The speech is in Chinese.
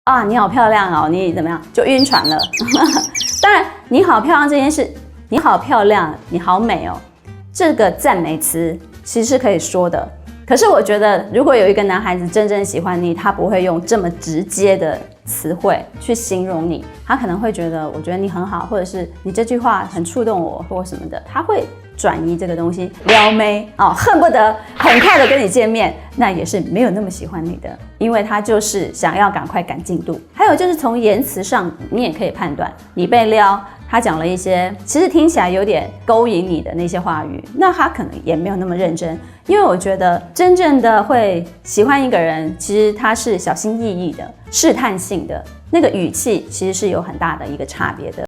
啊，你好漂亮哦，你怎么样就晕船了。当然，你好漂亮这件事，你好漂亮，你好美哦，这个赞美词其实是可以说的。可是我觉得，如果有一个男孩子真正喜欢你，他不会用这么直接的词汇去形容你，他可能会觉得，我觉得你很好，或者是你这句话很触动我，或什么的，他会转移这个东西，撩妹哦，恨不得很快的跟你见面，那也是没有那么喜欢你的，因为他就是想要赶快赶进度。还有就是从言辞上，你也可以判断，你被撩，他讲了一些其实听起来有点勾引你的那些话语，那他可能也没有那么认真，因为我觉得真正的会喜欢一个人，其实他是小心翼翼的、试探性的，那个语气其实是有很大的一个差别的。